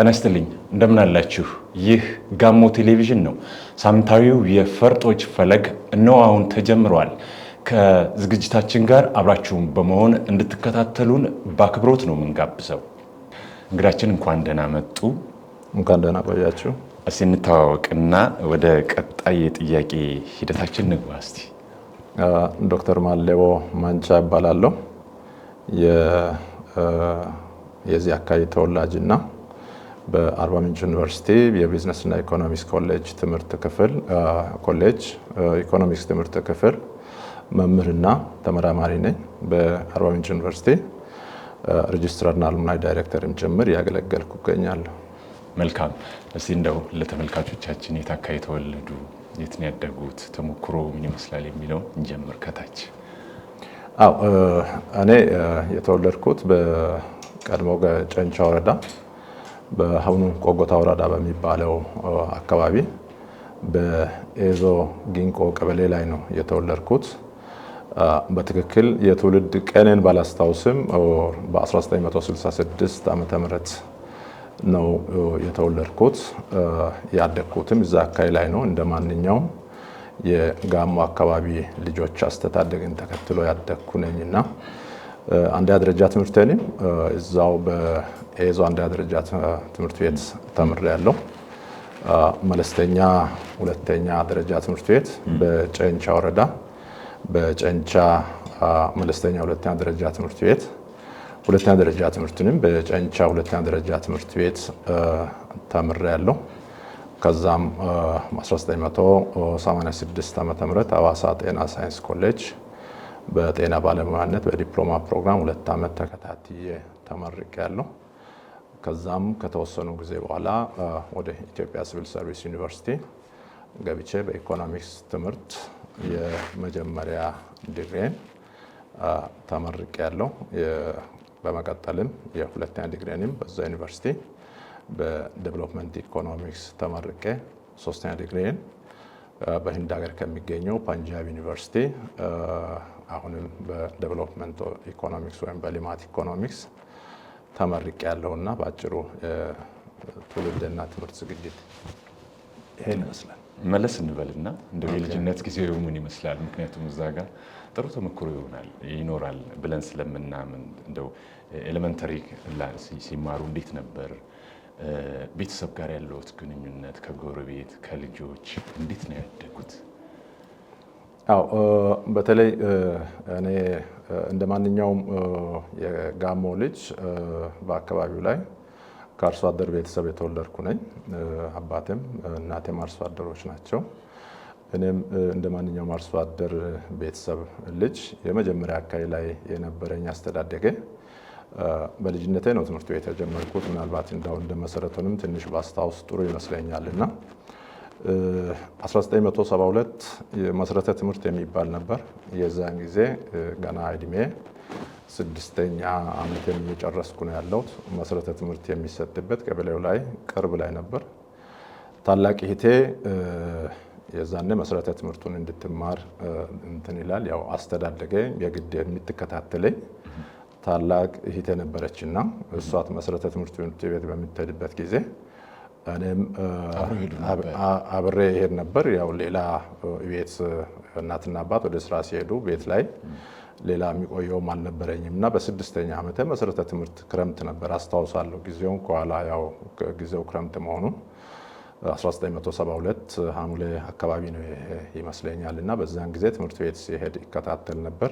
ጤና ይስጥልኝ እንደምን አላችሁ? ይህ ጋሞ ቴሌቪዥን ነው። ሳምንታዊው የፈርጦች ፈለግ እነሆ አሁን ተጀምሯል። ከዝግጅታችን ጋር አብራችሁን በመሆን እንድትከታተሉን በአክብሮት ነው የምንጋብዘው። እንግዳችን እንኳን ደህና መጡ። እንኳን ደህና ቆያችሁ። እስቲ እንተዋወቅና ወደ ቀጣይ የጥያቄ ሂደታችን እንግባ። እስቲ ዶክተር ማሌቦ ማንቻ እባላለሁ። የዚህ አካባቢ ተወላጅና በአርባ ምንጭ ዩኒቨርሲቲ የቢዝነስና ኢኮኖሚክስ ኮሌጅ ኢኮኖሚክስ ትምህርት ክፍል መምህርና ተመራማሪ ነኝ። በአርባ ምንጭ ዩኒቨርሲቲ ሬጅስትራርና አሉምናይ ዳይሬክተርም ጭምር ያገለገልኩ እገኛለሁ። መልካም። እስቲ እንደው ለተመልካቾቻችን የት አካባቢ የተወለዱ፣ የት ነው ያደጉት፣ ተሞክሮ ምን ይመስላል የሚለውን እንጀምር ከታች። እኔ የተወለድኩት በቀድሞ ጨንቻ ወረዳ በአሁኑ ቆጎታ ወረዳ በሚባለው አካባቢ በኤዞ ጊንቆ ቀበሌ ላይ ነው የተወለድኩት። በትክክል የትውልድ ቀኔን ባላስታውስም በ1966 ዓመተ ምህረት ነው የተወለድኩት። ያደግኩትም እዛ አካባቢ ላይ ነው። እንደ ማንኛውም የጋሞ አካባቢ ልጆች አስተዳደግን ተከትሎ ያደግኩ ነኝና አንደኛ ደረጃ ትምህርቴንም እዛው በኤዞ አንደኛ ደረጃ ትምህርት ቤት ተምሬያለሁ። መለስተኛ ሁለተኛ ደረጃ ትምህርት ቤት በጨንቻ ወረዳ በጨንቻ መለስተኛ ሁለተኛ ደረጃ ትምህርት ቤት፣ ሁለተኛ ደረጃ ትምህርትንም በጨንቻ ሁለተኛ ደረጃ ትምህርት ቤት ተምሬያለሁ። ከዛም 1986 ዓ.ም ሐዋሳ ጤና ሳይንስ ኮሌጅ በጤና ባለሙያነት በዲፕሎማ ፕሮግራም 2 ዓመት ተከታትዬ ተመርቄያለሁ። ከዛም ከተወሰኑ ጊዜ በኋላ ወደ ኢትዮጵያ ሲቪል ሰርቪስ ዩኒቨርሲቲ ገብቼ በኢኮኖሚክስ ትምህርት የመጀመሪያ ዲግሪን ተመርቄያለሁ። በመቀጠልም የሁለተኛ ዲግሪንም በዛ ዩኒቨርሲቲ በዴቨሎፕመንት ኢኮኖሚክስ ተመርቄ ሶስተኛ ዲግሪን በህንድ ሀገር ከሚገኘው ፓንጃብ ዩኒቨርሲቲ አሁንም በዴቨሎፕመንት ኢኮኖሚክስ ወይም በልማት ኢኮኖሚክስ ተመርቄያለሁና በአጭሩ ትውልድና ትምህርት ዝግጅት ይሄን ይመስላል። መለስ እንበልና እንደው የልጅነት ጊዜው ምን ይመስላል? ምክንያቱም እዛ ጋር ጥሩ ተሞክሮ ይኖራል ብለን ስለምናምን እንደው ኤሌመንተሪ ሲማሩ እንዴት ነበር? ቤተሰብ ጋር ያለውት ግንኙነት ከጎረቤት ከልጆች እንዴት ነው ያደጉት? በተለይ እኔ እንደ ማንኛውም የጋሞ ልጅ በአካባቢው ላይ ከአርሶ አደር ቤተሰብ የተወለድኩ ነኝ። አባቴም እናቴም አርሶ አደሮች ናቸው። እኔም እንደ ማንኛውም አርሶ አደር ቤተሰብ ልጅ የመጀመሪያ አካባቢ ላይ የነበረኝ አስተዳደጌ በልጅነቴ ነው ትምህርት ቤት የጀመርኩት። ምናልባት እንዳው እንደ መሰረቱንም ትንሽ ባስታውስ ጥሩ ይመስለኛልና 1972 መሰረተ ትምህርት የሚባል ነበር። የዛን ጊዜ ገና እድሜ 6ኛ ዓመቴን እየጨረስኩ ነው ያለሁት። መሰረተ ትምህርት የሚሰጥበት ቀበሌው ላይ ቅርብ ላይ ነበር። ታላቅ እህቴ የዛኔ መሰረተ ትምህርቱን እንድትማር እንትን ይላል። ያው አስተዳደገ የግድ የምትከታተለኝ ታላቅ እህቴ ነበረችና እሷ መሰረተ ትምህርት ቤት በምትሄድበት ጊዜ እኔም አብሬ እሄድ ነበር። ያው ሌላ ቤት እናትና አባት ወደ ስራ ሲሄዱ ቤት ላይ ሌላ የሚቆየውም አልነበረኝም እና በ6ኛ ዓመቴ መሰረተ ትምህርት ክረምት ነበር አስታውሳለሁ። ጊዜውን ከኋላ ያው ጊዜው ክረምት መሆኑን 1972 ሐምሌ አካባቢ ነው ይመስለኛል እና በዛን ጊዜ ትምህርት ቤት ሲሄድ ይከታተል ነበር።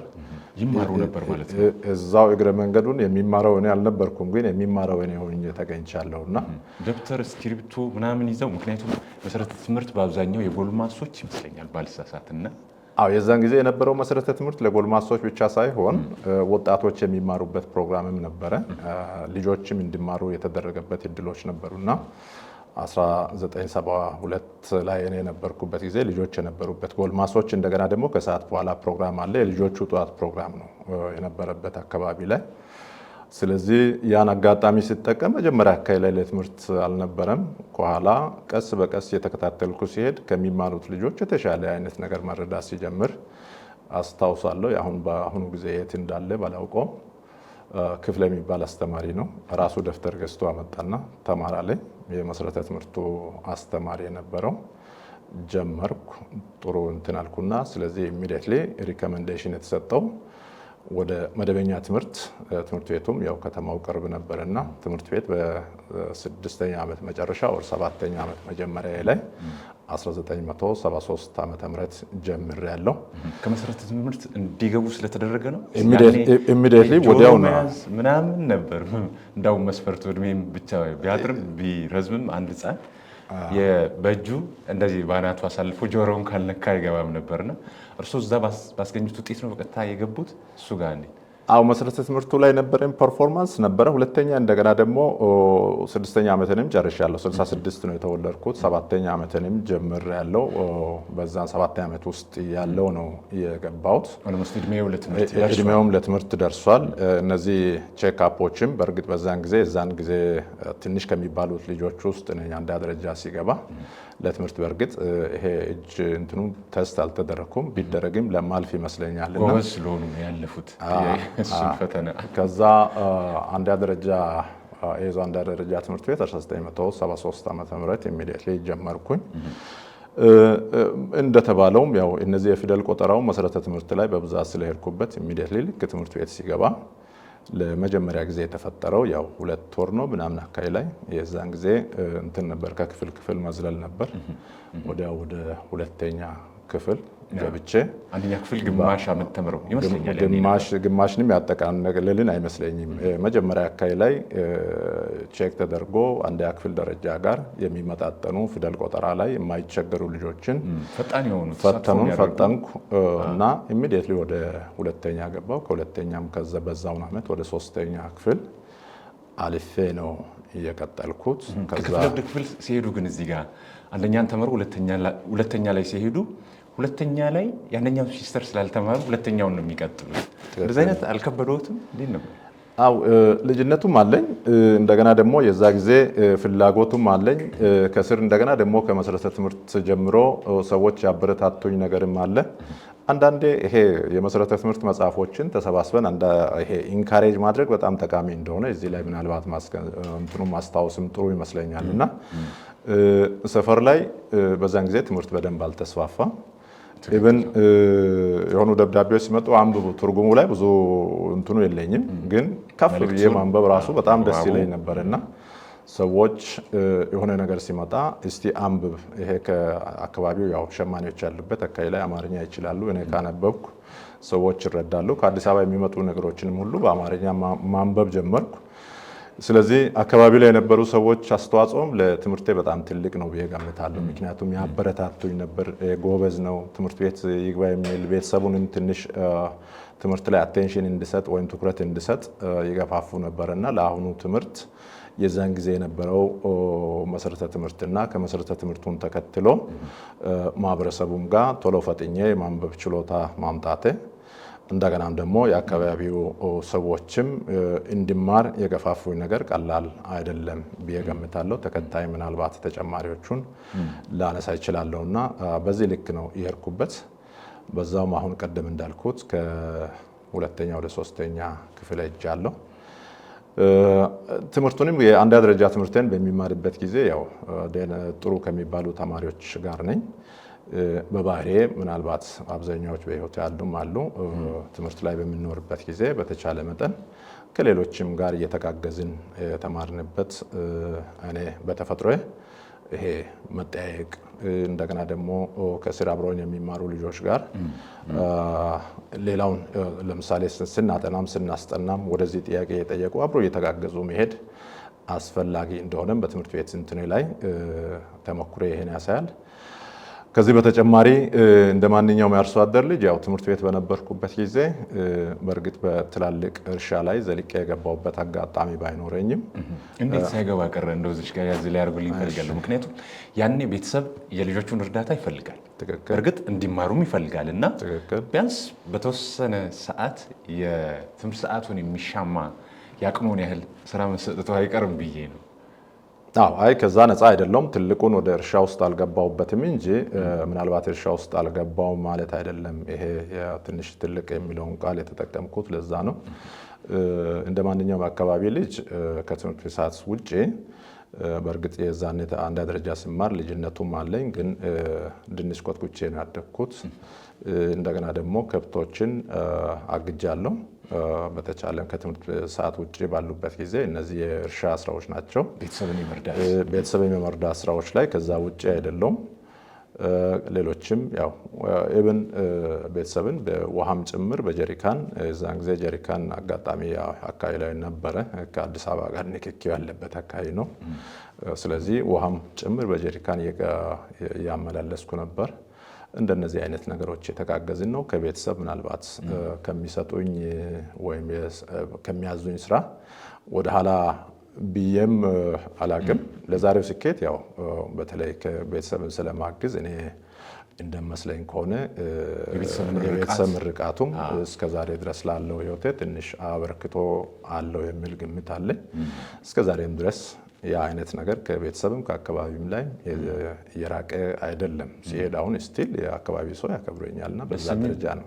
ይማሩ ነበር ማለት ነው። እዛው እግረ መንገዱን የሚማረው እኔ አልነበርኩም፣ ግን የሚማረው እኔ ሆኜ ተገኝቻለሁና ደብተር እስክሪብቶ ምናምን ይዘው፣ ምክንያቱም መሰረተ ትምህርት በአብዛኛው የጎልማሶች ይመስለኛል ባልሳሳትና የዛን ጊዜ የነበረው መሰረተ ትምህርት ለጎልማሶች ብቻ ሳይሆን ወጣቶች የሚማሩበት ፕሮግራምም ነበረ። ልጆችም እንዲማሩ የተደረገበት እድሎች ነበሩና 1972 ላይ እኔ የነበርኩበት ጊዜ ልጆች የነበሩበት፣ ጎልማሶች እንደገና ደግሞ ከሰዓት በኋላ ፕሮግራም አለ። የልጆቹ ጠዋት ፕሮግራም ነው የነበረበት አካባቢ ላይ። ስለዚህ ያን አጋጣሚ ሲጠቀም መጀመሪያ አካባቢ ላይ ለትምህርት አልነበረም። ከኋላ ቀስ በቀስ የተከታተልኩ ሲሄድ ከሚማሩት ልጆች የተሻለ አይነት ነገር መረዳት ሲጀምር አስታውሳለሁ። በአሁኑ ጊዜ የት እንዳለ ባላውቀውም ክፍል የሚባል አስተማሪ ነው። ራሱ ደብተር ገዝቶ አመጣና ተማር አለኝ። የመሰረተ ትምህርቱ አስተማሪ የነበረው ጀመርኩ። ጥሩ እንትን አልኩና ስለዚህ ኢሚዲየትሊ ሪኮመንዴሽን የተሰጠው ወደ መደበኛ ትምህርት ቤቱም ያው ከተማው ቅርብ ነበርና ትምህርት ቤት በ6ኛ ዓመት መጨረሻ ወር 7ኛ ዓመት መጀመሪያ ላይ 1973 ዓመተ ምህረት ጀምሬያለሁ። ከመሰረተ ትምህርት እንዲገቡ ስለተደረገ ነው። ኢሚዲየትሊ ወዲያው ነው ምናምን ነበር። እንዳው መስፈርቱ እድሜም ብቻ ቢያጥርም ቢረዝምም አንድ ህፃን በእጁ እንደዚህ ባናቱ አሳልፎ ጆሮውን ካልነካ አይገባም ነበርና እርሶ እዛ ባስገኙት ውጤት ነው በቀጥታ የገቡት እሱ ጋር እንዴ? አው መሰረተ ትምህርቱ ላይ ነበረኝ ፐርፎርማንስ ነበረ። ሁለተኛ እንደገና ደግሞ 6ኛ ዓመቴንም ጨርሻለሁ። 66 ነው የተወለድኩት። 7ኛ ዓመቴንም ጀምሬያለሁ። በዛ 7ኛ ዓመት ውስጥ ያለው ነው የገባሁት። እድሜውም ለትምህርት ደርሷል። እነዚህ ቼክ አፖችም በእርግጥ በዛን ጊዜ ትንሽ ከሚባሉት ልጆች ውስጥ ነኝ አንድ ደረጃ ሲገባ ለትምህርት በእርግጥ ይሄ እጅ እንትኑ ቴስት አልተደረኩም። ቢደረግም ለማልፍ ይመስለኛል እና ጎበዝ ስለሆኑ ያለፉት እሱን ፈተና ከዛ አንድ ደረጃ ትምህርት ቤት 1973 ዓመተ ምህረት ኢሚዲየትሊ ጀመርኩኝ። እንደተባለውም ያው እነዚህ የፊደል ቆጠራው መሰረተ ትምህርት ላይ በብዛት ስለሄድኩበት ኢሚዲየትሊ ልክ ትምህርት ቤት ሲገባ ለመጀመሪያ ጊዜ የተፈጠረው ያው 2 ወር ነው ምናምን አካባቢ ላይ የዛን ጊዜ እንትን ነበር ከክፍል መዝለል ነበር። ወዲያው ወደ 2ኛ ክፍል ገብቼ አንደኛ ክፍል ግማሽ ዓመት ተምረው ይመስለኛል። ግማሽንም ያጠቃልልን አይመስለኝም። መጀመሪያ አካባቢ ላይ ቼክ ተደርጎ አንደኛ ክፍል ደረጃ ጋር የሚመጣጠኑ ፊደል ቆጠራ ላይ የማይቸገሩ ልጆችን ፈተንኩ እና ኢሚዲየትሊ ወደ 2ኛ ገባው። ከ2ኛም ከዛ በዛውን ዓመት ወደ 3ኛ ክፍል አልፌ ነው እየቀጠልኩት። ክፍል ሲሄዱ ግን እዚህ ጋር አንደኛን ተመሩ ሁለተኛ ላይ ሲሄዱ ሁለተኛ ላይ ያንኛው ሲስተር ስላልተማሩ ሁለተኛውን ነው የሚቀጥሉት። እንደዚህ አይነት አልከበዶትም? እንዴት ነበር? አው ልጅነቱም አለኝ እንደገና ደግሞ የዛ ጊዜ ፍላጎቱም አለኝ። ከስር እንደገና ደግሞ ከመሰረተ ትምህርት ጀምሮ ሰዎች ያበረታቱኝ ነገርም አለ። አንዳንዴ ይሄ የመሰረተ ትምህርት መጽሐፎችን ተሰባስበን ይሄ ኢንካሬጅ ማድረግ በጣም ጠቃሚ እንደሆነ እዚህ ላይ ምናልባት ማስታወስም ጥሩ ይመስለኛል። እና ሰፈር ላይ በዛን ጊዜ ትምህርት በደንብ አልተስፋፋም። ኢቭን የሆኑ ደብዳቤዎች ሲመጡ አንብቡ ትርጉሙ ላይ ብዙ እንትኑ የለኝም፣ ግን ከፍ ብዬ ማንበብ ራሱ በጣም ደስ ይለኝ ነበርና ሰዎች የሆነ ነገር ሲመጣ እስቲ አንብብ፣ ይሄ ከአካባቢው ያው ሸማኔዎች ያሉበት አካባቢ ላይ አማርኛ ይችላሉ፣ እኔ ካነበብኩ ሰዎች ይረዳሉ። ከአዲስ አበባ የሚመጡ ነገሮችንም ሁሉ በአማርኛ ማንበብ ጀመርኩ። ስለዚህ አካባቢ ላይ የነበሩ ሰዎች አስተዋጽኦም ለትምህርቴ በጣም ትልቅ ነው ብዬ ገምታለሁ። ምክንያቱም ያበረታቱኝ ነበር። ጎበዝ ነው ትምህርት ቤት ይግባ የሚል ቤተሰቡንም ትንሽ ትምህርት ላይ አቴንሽን እንድሰጥ ወይም ትኩረት እንድሰጥ ይገፋፉ ነበርና ለአሁኑ ትምህርት የዛን ጊዜ የነበረው መሰረተ ትምህርትና ከመሰረተ ትምህርቱን ተከትሎ ማህበረሰቡም ጋር ቶሎ ፈጥኜ የማንበብ ችሎታ ማምጣቴ እንደገናም ደግሞ የአካባቢው ሰዎችም እንዲማር የገፋፉኝ ነገር ቀላል አይደለም ብዬ ገምታለሁ። ተከታይ ምናልባት ተጨማሪዎቹን ላነሳ ይችላለሁና በዚህ ልክ ነው የሄድኩበት። በዛውም አሁን ቀደም እንዳልኩት ከ2ኛ ወደ 3ኛ ክፍል ሄጃለሁ። ትምህርቱንም የአንደኛ ደረጃ ትምህርቴን በሚማርበት ጊዜ ያው ጥሩ ከሚባሉ ተማሪዎች ጋር ነኝ። በባህሬ ምናልባት አብዛኛዎች በህይወት ያሉም አሉ። ትምህርት ላይ በሚኖርበት ጊዜ በተቻለ መጠን ከሌሎችም ጋር እየተጋገዝን የተማርንበት እኔ በተፈጥሮዬ ይሄ መጠያየቅ እንደገና ደግሞ ከስራ አብረውኝ የሚማሩ ልጆች ጋር ሌላውን ለምሳሌ ስናጠናም ስናስጠናም ወደዚህ ጥያቄ የጠየቁ አብሮ እየተጋገዙ መሄድ አስፈላጊ እንደሆነም በትምህርት ቤት እንትኔ ላይ ተሞክሮ ይሄን ያሳያል። ከዚህ በተጨማሪ እንደ ማንኛውም የአርሶ አደር ልጅ ያው ትምህርት ቤት በነበርኩበት ጊዜ በእርግጥ በትላልቅ እርሻ ላይ ዘልቄ የገባሁበት አጋጣሚ ባይኖረኝም እንዴት ሳይገባ ቀረ? እንደው እዚህ ጋር ያዝ ላይ አድርጉልኝ እፈልጋለሁ። ምክንያቱም ያኔ ቤተሰብ የልጆቹን እርዳታ ይፈልጋል፣ እርግጥ እንዲማሩም ይፈልጋል እና ቢያንስ በተወሰነ ሰዓት የትምህርት ሰዓቱን የሚሻማ ያቅሙን ያህል ስራ መሰጠቱ አይቀርም ብዬ ነው። አይ ከዛ ነፃ አይደለም። ትልቁን ወደ እርሻ ውስጥ አልገባውበትም እንጂ ምናልባት እርሻ ውስጥ አልገባውም ማለት አይደለም። ይሄ ትንሽ ትልቅ የሚለውን ቃል የተጠቀምኩት ለዛ ነው። እንደ ማንኛውም አካባቢ ልጅ ከትምህርት ሰዓት ውጪ በእርግጥ የዛኔ አንደኛ ደረጃ ስማር ልጅነቱም አለኝ፣ ግን ድንች ኮትኩቼ ነው ያደግኩት። እንደገና ደግሞ ከብቶችን አግጃለሁ። በተቻለም ከትምህርት ሰዓት ውጪ ባሉበት ጊዜ እነዚህ የእርሻ ስራዎች ናቸው፣ ቤተሰብን የመርዳት ስራዎች ላይ። ከዛ ውጪ አይደለም። ሌሎችም ያው ኢብን ቤተሰብን በውሃም ጭምር በጀሪካን እዛን ጊዜ ጀሪካን አጋጣሚ አካባቢ ላይ ነበረ፣ ከአዲስ አበባ ጋር ንክኪ ያለበት አካባቢ ነው። ስለዚህ ውሃም ጭምር በጀሪካን ያመላለስኩ ነበር። እንደነዚህ አይነት ነገሮች የተጋገዝን ነው። ከቤተሰብ ምናልባት ከሚሰጡኝ ወይም ከሚያዙኝ ስራ ወደ ኋላ ብዬም አላቅም። ለዛሬው ስኬት ያው በተለይ ከቤተሰብን ስለማግዝ እኔ እንደመስለኝ ከሆነ የቤተሰብ ምርቃቱም እስከዛሬ ድረስ ላለው ህይወቴ ትንሽ አበርክቶ አለው የሚል ግምት አለኝ። እስከዛሬም ድረስ ያ አይነት ነገር ከቤተሰብም ከአካባቢም ላይ የራቀ አይደለም። ሲሄድ አሁን ስቲል የአካባቢ ሰው ያከብረኛልና በዛ ደረጃ ነው።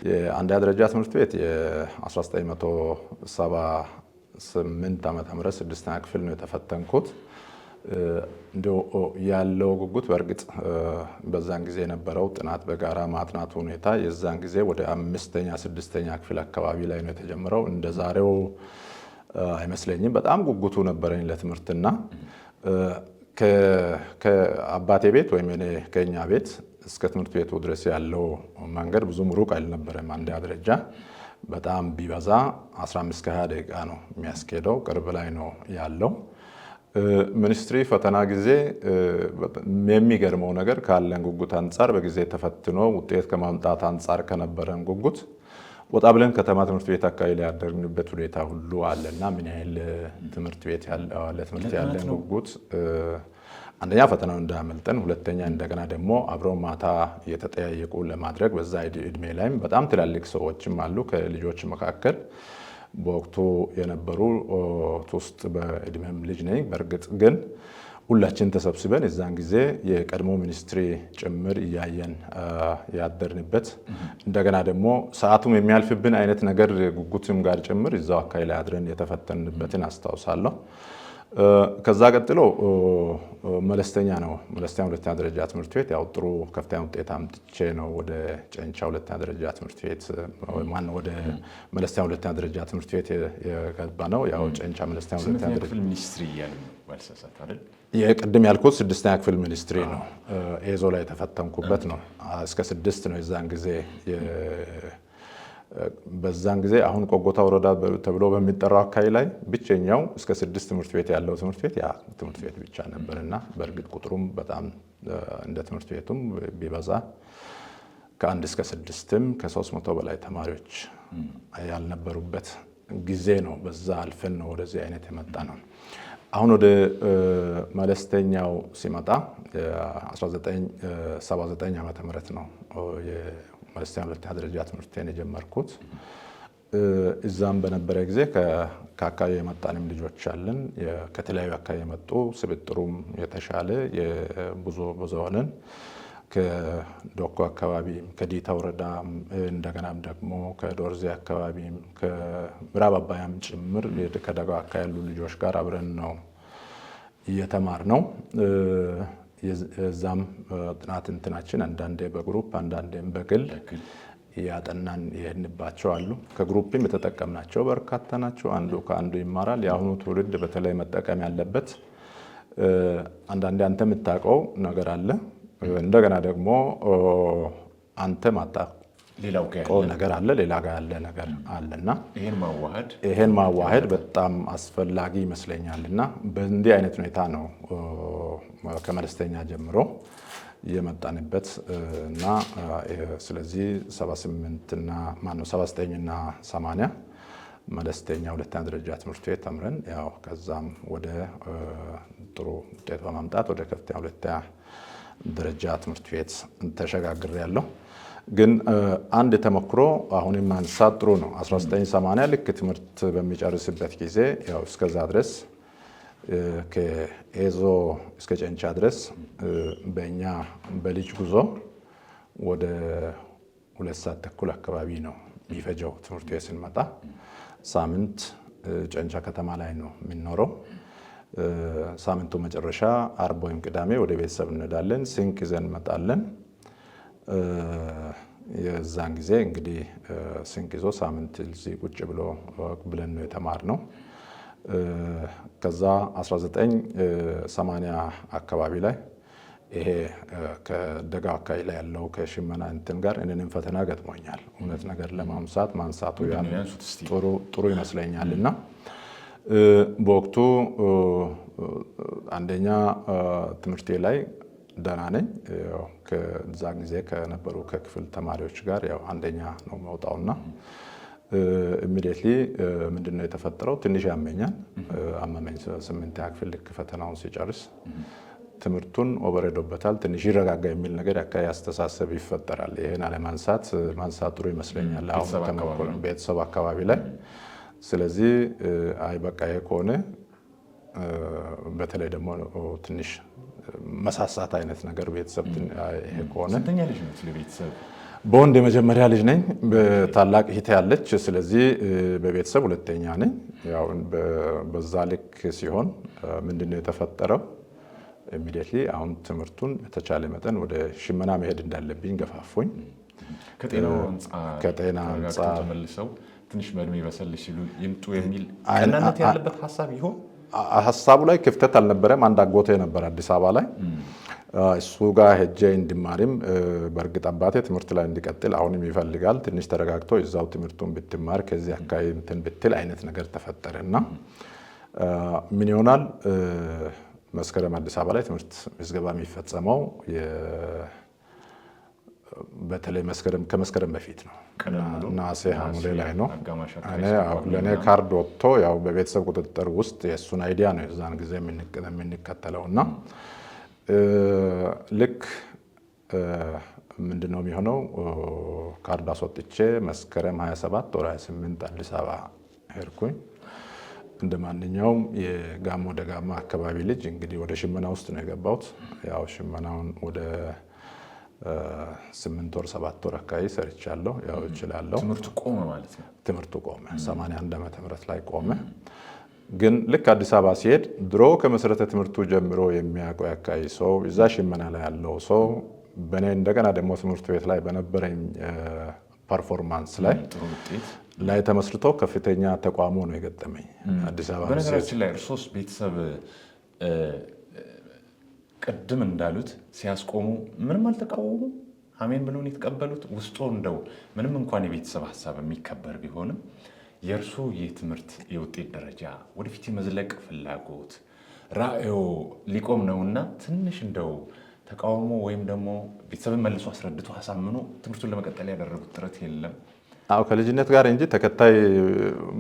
የአንደኛ ደረጃ ትምህርት ቤት የ1978 ዓመተ ምህረት 6ኛ ክፍል ነው የተፈተንኩት። እንደው ያለው ጉጉት በእርግጥ በዛን ጊዜ የነበረው ጥናት በጋራ ማጥናቱ ሁኔታ የዛን ጊዜ ወደ 5ኛ 6ኛ ክፍል አካባቢ ላይ ነው የተጀመረው። እንደ ዛሬው አይመስለኝም። በጣም ጉጉቱ ነበረኝ ለትምህርትና ከአባቴ ቤት ወይም እኔ ከኛ ቤት እስከ ትምህርት ቤቱ ድረስ ያለው መንገድ ብዙም ሩቅ አልነበረም። አንደኛ ደረጃ በጣም ቢበዛ 15 ከ20 ደቂቃ ነው የሚያስኬደው፣ ቅርብ ላይ ነው ያለው። ሚኒስትሪ ፈተና ጊዜ የሚገርመው ነገር ካለን ጉጉት አንጻር በጊዜ ተፈትኖ ውጤት ከማምጣት አንጻር ከነበረን ጉጉት ወጣ ብለን ከተማ ትምህርት ቤት አካባቢ ላይ ያደርግንበት ሁኔታ ሁሉ አለና ምን ያህል ለትምህርት ያለን ጉጉት አንደኛ ፈተናው እንዳያመልጠን፣ ሁለተኛ እንደገና ደግሞ አብረው ማታ እየተጠያየቁ ለማድረግ በዛ እድሜ ላይም በጣም ትላልቅ ሰዎችም አሉ ከልጆች መካከል በወቅቱ የነበሩ ውስጥ በእድሜም ልጅ ነኝ። በእርግጥ ግን ሁላችን ተሰብስበን የዛን ጊዜ የቀድሞ ሚኒስትሪ ጭምር እያየን ያደርንበት እንደገና ደግሞ ሰዓቱም የሚያልፍብን አይነት ነገር ጉጉትም ጋር ጭምር እዛው አካባቢ ላይ አድረን የተፈተንበትን አስታውሳለሁ። ከዛ ቀጥሎ መለስተኛ ነው። መለስተኛ ሁለተኛ ደረጃ ትምህርት ቤት ያው ጥሩ ከፍተኛ ውጤት አምጥቼ ነው ወደ ጨንቻ ሁለተኛ ደረጃ ትምህርት ቤት ወደ መለስተኛ ሁለተኛ ደረጃ ትምህርት ቤት የገባ ነው። ያው ጨንቻ መለስተኛ ሁለተኛ ደረጃ ሚኒስትሪ ያለ ባልሰሳት አይደል? የቅድም ያልኩት 6ኛ ክፍል ሚኒስትሪ ነው። ኤዞ ላይ የተፈተንኩበት ነው። እስከ 6 ነው የዛን ጊዜ። በዛን ጊዜ አሁን ቆጎታ ወረዳ ተብሎ በሚጠራው አካባቢ ላይ ብቸኛው እስከ 6 ትምህርት ቤት ያለው ትምህርት ቤት ያ ትምህርት ቤት ብቻ ነበርና በእርግጥ ቁጥሩም በጣም እንደ ትምህርት ቤቱም ቢበዛ ከ1 እስከ 6ም ከ300 በላይ ተማሪዎች ያልነበሩበት ጊዜ ነው። በዛ አልፈን ነው ወደዚህ አይነት የመጣ ነው። አሁን ወደ መለስተኛው ሲመጣ 1979 ዓመተ ምህረት ነው የመለስተኛ ሁለተኛ ደረጃ ትምህርቴን የጀመርኩት። እዛም በነበረ ጊዜ ከአካባቢ የመጣንም ልጆች አለን። ከተለያዩ አካባቢ የመጡ ስብጥሩም የተሻለ ብዙ ሆነን ከዶኮ አካባቢ ከዲታ ወረዳ እንደገናም ደግሞ ከዶርዜ አካባቢ ከምዕራብ አባያም ጭምር ከደጋው አካባቢ ያሉ ልጆች ጋር አብረን ነው እየተማር ነው። የዛም ጥናት እንትናችን አንዳንዴ በግሩፕ አንዳንዴም በግል ያጠናን የሄድንባቸው አሉ። ከግሩፕም የተጠቀምናቸው በርካታ ናቸው። አንዱ ከአንዱ ይማራል። የአሁኑ ትውልድ በተለይ መጠቀም ያለበት አንዳንዴ አንተ የምታውቀው ነገር አለ፣ እንደገና ደግሞ አንተ ማታውቀው ነገር አለ፣ ሌላ ጋር ያለ ነገር አለና ይሄን ማዋሃድ በጣም አስፈላጊ ይመስለኛልና በእንዲህ አይነት ሁኔታ ነው ከመለስተኛ ጀምሮ የመጣንበት እና ስለዚህ 79 እና 80 መለስተኛ ሁለተኛ ደረጃ ትምህርት ቤት ተምረን ያው ከዛም ወደ ጥሩ ውጤት በማምጣት ወደ ከፍተኛ ሁለተኛ ደረጃ ትምህርት ቤት ተሸጋግሬያለሁ። ግን አንድ ተሞክሮ አሁንም ማንሳት ጥሩ ነው። 1980 ልክ ትምህርት በሚጨርስበት ጊዜ ያው እስከዛ ድረስ ከኤዞ እስከ ጨንቻ ድረስ በእኛ በልጅ ጉዞ ወደ 2 ሰዓት ተኩል አካባቢ ነው የሚፈጀው ትምህርት ቤት ስንመጣ። ሳምንት ጨንቻ ከተማ ላይ ነው የምንኖረው። ሳምንቱ መጨረሻ አርብ ወይም ቅዳሜ ወደ ቤተሰብ እንሄዳለን። ስንቅ ይዘን እንመጣለን። የዛን ጊዜ እንግዲህ ስንቅ ይዞ ሳምንት እዚህ ቁጭ ብለን ነው የተማርነው። ከዛ 1980 አካባቢ ላይ ይሄ ከደጋው አካባቢ ላይ ያለው ከሽመና እንትን ጋር እኔንም ፈተና ገጥሞኛል። እውነት ነገር ማንሳቱ ጥሩ ይመስለኛል። እና በወቅቱ አንደኛ ትምህርቴ ላይ ደህና ነኝ። ከዛ ጊዜ ከነበሩ ከክፍል ተማሪዎች ጋር ያው አንደኛ ነው መውጣውና ኢሚዲየትሊ ምንድነው የተፈጠረው? ትንሽ ያመኛል። አመመኝ። 8ኛ ክፍል ልክ ፈተናውን ሲጨርስ ትምህርቱን ኦቨርሄዶበታል፣ ትንሽ ይረጋጋ የሚል ነገር ያካይ አስተሳሰብ ይፈጠራል። ይሄን አለማንሳት ጥሩ ይመስለኛል አሁን ቤተሰብ አካባቢ ላይ። ስለዚህ አይ በቃ ይሄ ከሆነ በተለይ ደግሞ ትንሽ መሳሳት አይነት ነገር ቤተሰብ ይሄ ከሆነ ስንተኛ ልጅ ነው ለቤተሰብ? በወንድ የመጀመሪያ ልጅ ነኝ። በታላቅ እህቴ ያለች። ስለዚህ በቤተሰብ ሁለተኛ ነኝ። ያው በዛ ልክ ሲሆን ምንድነው የተፈጠረው? ኢሚዲየትሊ አሁን ትምህርቱን በተቻለ መጠን ወደ ሽመና መሄድ እንዳለብኝ ገፋፉኝ። ከጤና አንጻር ተመልሰው ትንሽ በእድሜ በሰል ሲሉ ይምጡ የሚል ቀናነት ያለበት ሀሳብ ይሆን? ሀሳቡ ላይ ክፍተት አልነበረም። አንድ አጎቴ ነበር አዲስ አበባ ላይ። እሱ ጋር ሄጄ እንድማርም በእርግጥ አባቴ ትምህርት ላይ እንዲቀጥል አሁንም ይፈልጋል። ትንሽ ተረጋግቶ እዛው ትምህርቱን ብትማር ከዚህ አካባቢ እንትን ብትል አይነት ነገር ተፈጠረ እና ምን ይሆናል መስከረም አዲስ አበባ ላይ ትምህርት ምዝገባ የሚፈጸመው በተለይ ከመስከረም በፊት ነው። ነሐሴ ሐምሌ ላይ ነው። ለእኔ ካርድ ወጥቶ ያው በቤተሰብ ቁጥጥር ውስጥ የእሱን አይዲያ ነው የዛን ጊዜ የምንከተለው እና ልክ ምንድነው የሚሆነው? ካርድ አስወጥቼ መስከረም 27 ወር 28 አዲስ አበባ ሄድኩኝ። እንደ ማንኛውም የጋሞ ደጋማ አካባቢ ልጅ እንግዲህ ወደ ሽመና ውስጥ ነው የገባሁት። ያው ሽመናውን ወደ 8 ወር 7 ወር አካባቢ ሰርቻለሁ። ያው እችላለሁ። ትምህርቱ ቆመ ማለት ነው? ትምህርቱ ቆመ። 81 ዓመተ ምህረት ላይ ቆመ። ግን ልክ አዲስ አበባ ሲሄድ ድሮ ከመሰረተ ትምህርቱ ጀምሮ የሚያውቀው አካባቢ ሰው እዛ ሽመና ላይ ያለው ሰው በእኔ እንደገና ደግሞ ትምህርት ቤት ላይ በነበረኝ ፐርፎርማንስ ላይ ተመስርቶ ከፍተኛ ተቋሙ ነው የገጠመኝ አዲስ አበባ። በነገራችን ላይ እርሶስ ቤተሰብ ቅድም እንዳሉት ሲያስቆሙ ምንም አልተቃወሙ? አሜን ብለው ነው የተቀበሉት? ውስጡ እንደው ምንም እንኳን የቤተሰብ ሀሳብ የሚከበር ቢሆንም የእርሱ የትምህርት የውጤት ደረጃ ወደፊት የመዝለቅ ፍላጎት ራዕዮ ሊቆም ነውና ትንሽ እንደው ተቃውሞ ወይም ደግሞ ቤተሰብን መልሶ አስረድቶ አሳምኖ ትምህርቱን ለመቀጠል ያደረጉት ጥረት የለም? አዎ ከልጅነት ጋር እንጂ ተከታይ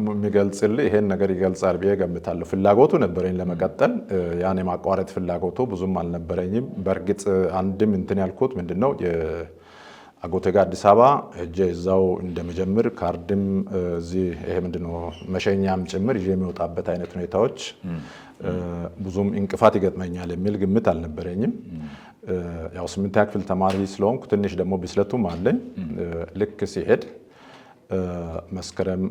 የሚገልጽልህ ይሄን ነገር ይገልጻል ብዬ ገምታለሁ። ፍላጎቱ ነበረኝ ለመቀጠል። ያን የማቋረጥ ፍላጎቱ ብዙም አልነበረኝም። በእርግጥ አንድም እንትን ያልኩት ምንድነው አጎቴ ጋር አዲስ አበባ ሄጄ እዛው እንደመጀመር ካርድም እዚህ ይሄ ምንድነው መሸኛም ጭምር ይዤ የሚወጣበት አይነት ሁኔታዎች ብዙም እንቅፋት ይገጥመኛል የሚል ግምት አልነበረኝም። ያው 8ኛ ክፍል ተማሪ ስለሆንኩ ትንሽ ደግሞ ብስለቱም አለኝ። ልክ ሲሄድ መስከረም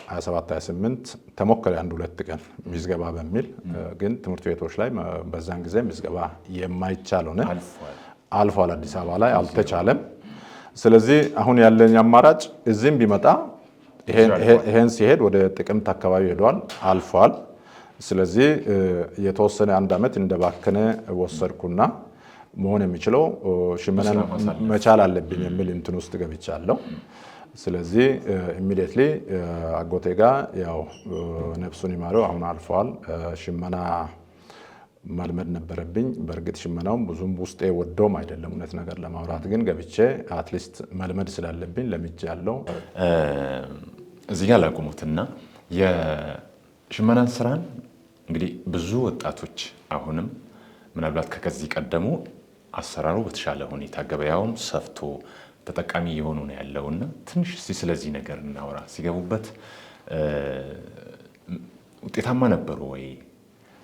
27 28 ተሞከረ 1-2 ቀን ምዝገባ በሚል ግን ትምህርት ቤቶች ላይ በዛን ጊዜ ምዝገባ የማይቻል ሆነ። አልፏል። አዲስ አበባ ላይ አልተቻለም። ስለዚህ አሁን ያለኝ አማራጭ እዚህም ቢመጣ ይሄን ሲሄድ ወደ ጥቅምት አካባቢ ሄዷል፣ አልፏል። ስለዚህ የተወሰነ 1 ዓመት እንደባከነ ወሰድኩና መሆን የሚችለው ሽመናን መቻል አለብኝ የሚል እንትን ውስጥ ገብቻለሁ። ስለዚህ ኢሚዲየትሊ አጎቴ ጋር ያው ነፍሱን ይማረው አሁን አልፏል። ሽመና መልመድ ነበረብኝ። በእርግጥ ሽመናውም ብዙም ውስጤ ወዶም አይደለም እውነት ነገር ለማውራት ግን ገብቼ አትሊስት መልመድ ስላለብኝ ለምጃለሁ። እዚህ ጋር ላቁሙትና የሽመናን ስራን እንግዲህ ብዙ ወጣቶች አሁንም ምናልባት ከዚህ ቀደሙ አሰራሩ በተሻለ ሁኔታ ገበያውም ሰፍቶ ተጠቃሚ የሆኑ ነው ያለውና ትንሽ ስለዚህ ነገር እናውራ። ሲገቡበት ውጤታማ ነበሩ ወይ?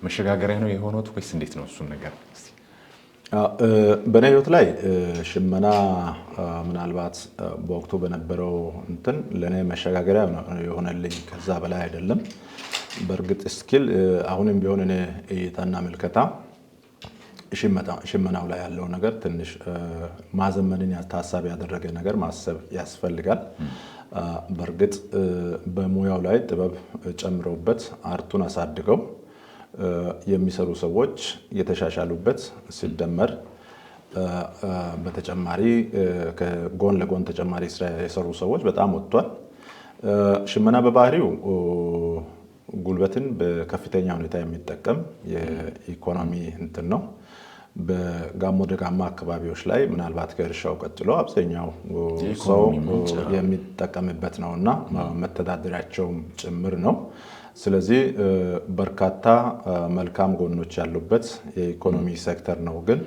መሸጋገሪያ ነው የሆኑት ወይስ እንዴት ነው እሱን ነገር? በእኔ ህይወት ላይ ሽመና ምናልባት በወቅቱ በነበረው እንትን ለእኔ መሸጋገሪያ የሆነልኝ ከዛ በላይ አይደለም። በእርግጥ ስኪል አሁንም ቢሆን እኔ እይታና ምልከታ ሽመናው ላይ ያለው ነገር ትንሽ ማዘመንን ታሳቢ ያደረገ ነገር ማሰብ ያስፈልጋል። በእርግጥ በሙያው ላይ ጥበብ ጨምረውበት አርቱን አሳድገው የሚሰሩ ሰዎች የተሻሻሉበት ሲደመር በተጨማሪ ከጎን ለጎን ተጨማሪ ስራ የሰሩ ሰዎች በጣም ወጥቷል። ሽመና በባህሪው ጉልበትን በከፍተኛ ሁኔታ የሚጠቀም የኢኮኖሚ እንትን ነው። በጋሞ ደጋማ አካባቢዎች ላይ ምናልባት ከእርሻው ቀጥሎ አብዛኛው ሰው የሚጠቀምበት ነውና መተዳደሪያቸውም ጭምር ነው። ስለዚህ በርካታ መልካም ጎኖች ያሉበት የኢኮኖሚ ሴክተር ነው። ግን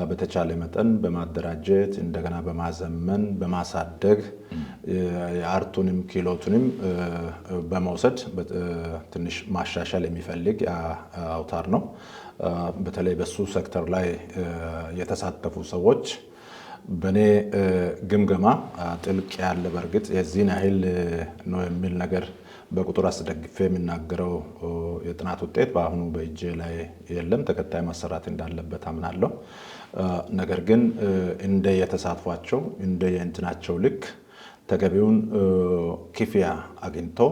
በተቻለ መጠን በማደራጀት እንደገና በማዘመን በማሳደግ የአርቱንም ክህሎቱንም በመውሰድ ትንሽ ማሻሻል የሚፈልግ አውታር ነው። በተለይ በሱ ሴክተር ላይ የተሳተፉ ሰዎች በእኔ ግምገማ ጥልቅ ያለ በእርግጥ የዚህን ያህል ነው የሚል ነገር በቁጥር አስደግፌ የሚናገረው የጥናት ውጤት በአሁኑ በእጄ ላይ የለም። ተከታይ ማሰራት እንዳለበት አምናለሁ። ነገር ግን እንደ የተሳትፏቸው እንደ የእንትናቸው ልክ ተገቢውን ክፍያ አግኝተው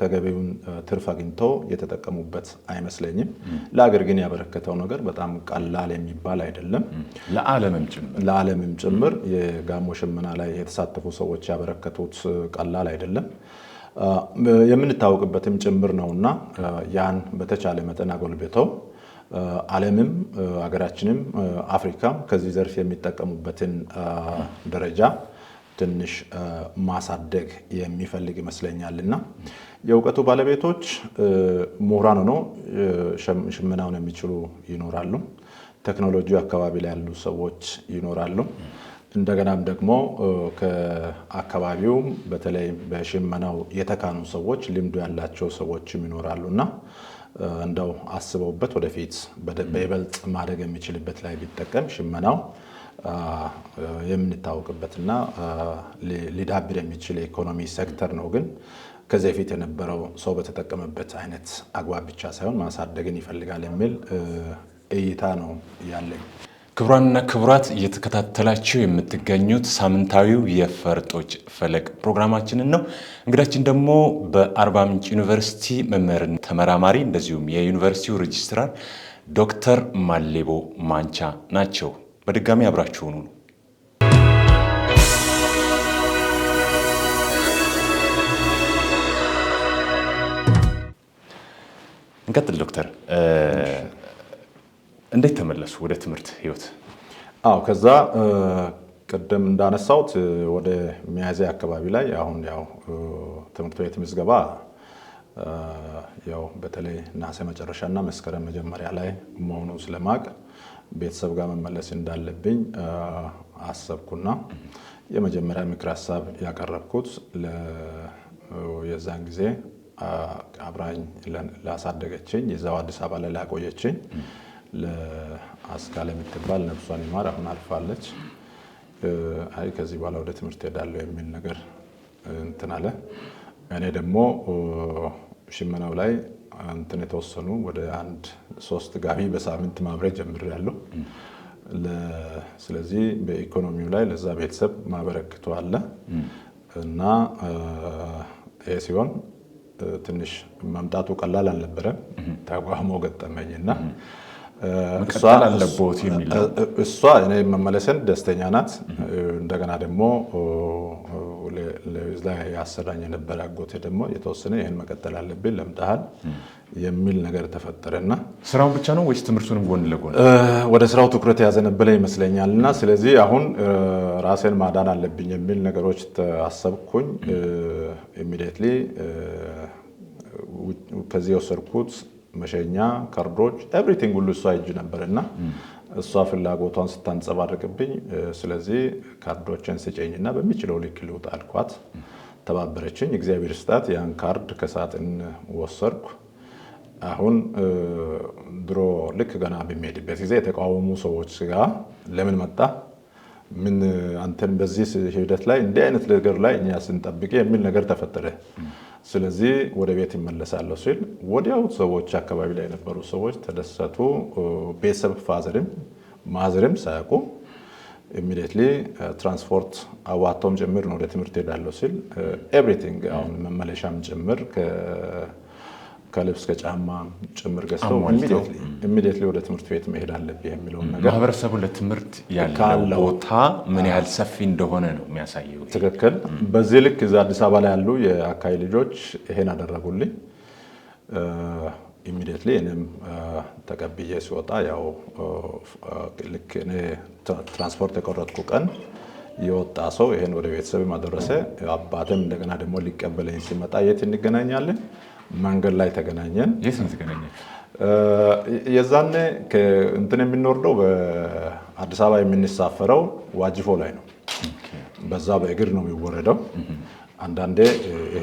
ተገቢውን ትርፍ አግኝተው የተጠቀሙበት አይመስለኝም። ለአገር ግን ያበረከተው ነገር በጣም ቀላል የሚባል አይደለም። ለዓለምም ጭምር የጋሞ ሽመና ላይ የተሳተፉ ሰዎች ያበረከቱት ቀላል አይደለም። የምንታወቅበትም ጭምር ነውና ያን በተቻለ መጠን አጎልብተው ዓለምም አገራችንም አፍሪካም ከዚህ ዘርፍ የሚጠቀሙበትን ደረጃ ትንሽ ማሳደግ የሚፈልግ ይመስለኛልና የእውቀቱ ባለቤቶች ምሁራን ሆነው ሽመናውን የሚችሉ ይኖራሉ። ቴክኖሎጂ አካባቢ ላይ ያሉ ሰዎች ይኖራሉ። እንደገናም ደግሞ ከአካባቢው በተለይ በሽመናው የተካኑ ሰዎች ልምዱ ያላቸው ሰዎችም ይኖራሉና እንደው አስበውበት ወደፊት በይበልጥ ማደግ የሚችልበት ላይ ቢጠቀም ሽመናው የምንታወቅበትና ሊዳብር የሚችል የኢኮኖሚ ሴክተር ነው። ግን ከዚህ በፊት የነበረው ሰው በተጠቀመበት አይነት አግባብ ብቻ ሳይሆን ማሳደግን ይፈልጋል የሚል እይታ ነው ያለኝ። ክቡራንና ክቡራት እየተከታተላችሁ የምትገኙት ሳምንታዊው የፈርጦች ፈለግ ፕሮግራማችንን ነው። እንግዳችን ደግሞ በአርባ ምንጭ ዩኒቨርሲቲ መምህርና ተመራማሪ እንደዚሁም የዩኒቨርሲቲው ሬጅስትራር ዶክተር ማሌቦ ማንቻ ናቸው። በድጋሚ አብራችሁኑ ነው። እንቀጥል ዶክተር። እንዴት ተመለሱ ወደ ትምህርት ህይወት? ከዛ ቅድም እንዳነሳሁት ወደ ሚያዝያ አካባቢ ላይ አሁን ያው ትምህርት ቤት ምዝገባ ያው በተለይ ነሐሴ መጨረሻና መስከረም መጀመሪያ ላይ መሆኑ ስለማቅ ቤተሰብ ጋር መመለስ እንዳለብኝ አሰብኩና የመጀመሪያ ምክር ሀሳብ ያቀረብኩት የዛን ጊዜ አብራኝ ላሳደገችኝ የዛው አዲስ አበባ ላይ ላቆየችኝ ለአስካለ የምትባል ነፍሷን ይማር አሁን አልፋለች። አይ ከዚህ በኋላ ወደ ትምህርት ሄዳለሁ የሚል ነገር እንትን አለ። እኔ ደግሞ ሽመናው ላይ እንትን የተወሰኑ ወደ 1-3 ጋቢ በሳምንት ማምረት ጀምሬያለሁ። ስለዚህ በኢኮኖሚው ላይ ለዛ ቤተሰብ ማበረክቶ አለ እና ይሄ ሲሆን ትንሽ መምጣቱ ቀላል አልነበረም። ተቋሞ ገጠመኝና መቀጠል አለበት የሚለው እሷ እኔ መመለስን ደስተኛ ናት። እንደገና ደግሞ ለዛ ያሰራኝ የነበረ አጎቴ ደግሞ የተወሰነ ይሄን መቀጠል አለብኝ ለምጣል የሚል ነገር ተፈጠረና ስራውን ብቻ ነው ወይስ ትምህርቱንም ጎን ለጎን ወደ ስራው ትኩረት ያዘነበለ ይመስለኛልና ስለዚህ አሁን ራሴን ማዳን አለብኝ የሚል ነገሮች ተአሰብኩኝ። ኢሚዲየትሊ ከዚህ ወሰርኩት መሸኛ ካርዶች ኤቭሪቲንግ ሁሉ እሷ እጅ ነበርና እሷ ፍላጎቷን ስታንጸባርቅብኝ ስለዚህ ካርዶችን ስጨኝና በሚችለው ልክ ልውጥ አልኳት። ተባበረችኝ። እግዚአብሔር ስጣት። ያን ካርድ ከሳጥን ወሰርኩ። አሁን ድሮ ልክ ገና በሚሄድበት ጊዜ የተቃወሙ ሰዎች ጋር ለምን መጣ ምን አንተን በዚህ ሂደት ላይ እንዲህ አይነት ነገር ላይ እኛ ስንጠብቅ የሚል ነገር ተፈጠረ። ስለዚህ ወደ ቤት ይመለሳለሁ ሲል ወዲያው ሰዎች አካባቢ ላይ የነበሩ ሰዎች ተደሰቱ። ቤተሰብ ፋዘርም ማዘርም ሳያውቁ ኢሚዲየትሊ ትራንስፖርት አዋቶም ጭምር ነው ወደ ትምህርት ሄዳለሁ ሲል ኤቭሪቲንግ አሁን መመለሻም ጭምር ከልብስ ከጫማ ጭምር ገዝተው ኢሚዲየትሊ ወደ ትምህርት ቤት መሄድ አለብህ የሚለው ነገር ማህበረሰቡ ለትምህርት ያለው ቦታ ምን ያህል ሰፊ እንደሆነ ነው የሚያሳየው። ትክክል። በዚህ ልክ እዛ አዲስ አበባ ላይ ያሉ የአካባቢ ልጆች ይሄን አደረጉልኝ። ኢሚዲየትሊ እኔም ተቀብዬ ሲወጣ ያው ልክ እኔ ትራንስፖርት የቆረጥኩ ቀን የወጣ ሰው ይሄን ወደ ቤተሰብ ማደረሰ። አባቴም እንደገና ደግሞ ሊቀበለኝ ሲመጣ የት እንገናኛለን? መንገድ ላይ ተገናኘን። የት ነው ተገናኘን? የዛኔ እንትን የምንወርደው በአዲስ አበባ የምንሳፈረው ዋጅፎ ላይ ነው። በዛ በእግር ነው የሚወረደው። አንዳንዴ ይሄ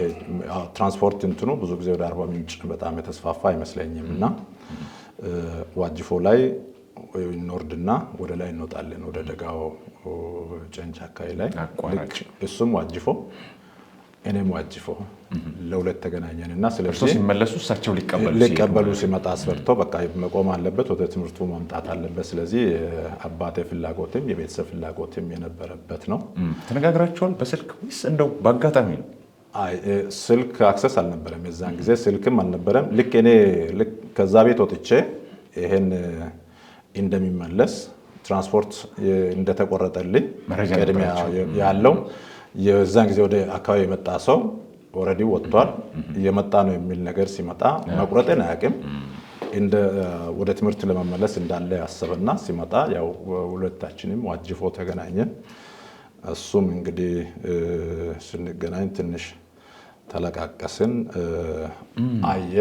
ትራንስፖርት እንትኑ ብዙ ጊዜ ወደ አርባ ምንጭ በጣም የተስፋፋ አይመስለኝም እና ዋጅፎ ላይ እንወርድና ወደ ላይ እንወጣለን ወደ ደጋው ጨንቻ አካባቢ ላይ እሱም ዋጅፎ እኔም ዋጅፎ ለሁለት ተገናኘንና ስለዚህ ሲመለሱ እሳቸው ሊቀበሉ ሲመጣ አስፈርቶ በቃ መቆም አለበት ወደ ትምህርቱ መምጣት አለበት። ስለዚህ አባቴ ፍላጎትም የቤተሰብ ፍላጎትም የነበረበት ነው። ተነጋግራቸዋል በስልክ ወይስ እንደው በአጋጣሚ ነው? አይ ስልክ አክሰስ አልነበረም የዛን ጊዜ ስልክም አልነበረም። ልክ እኔ ከዛ ቤት ወጥቼ ይሄን እንደሚመለስ ትራንስፖርት እንደተቆረጠልኝ ቅድሚያ ያለው የዛን ጊዜ ወደ አካባቢ የመጣ ሰው ኦልሬዲ ወጥቷል እየመጣ ነው የሚል ነገር ሲመጣ መቁረጥን አያውቅም። ወደ ትምህርት ለመመለስ እንዳለ ያሰበና ሲመጣ ያው ሁለታችንም ዋጅፎ ተገናኘን። እሱም እንግዲህ ስንገናኝ ትንሽ ተለቃቀስን። አየ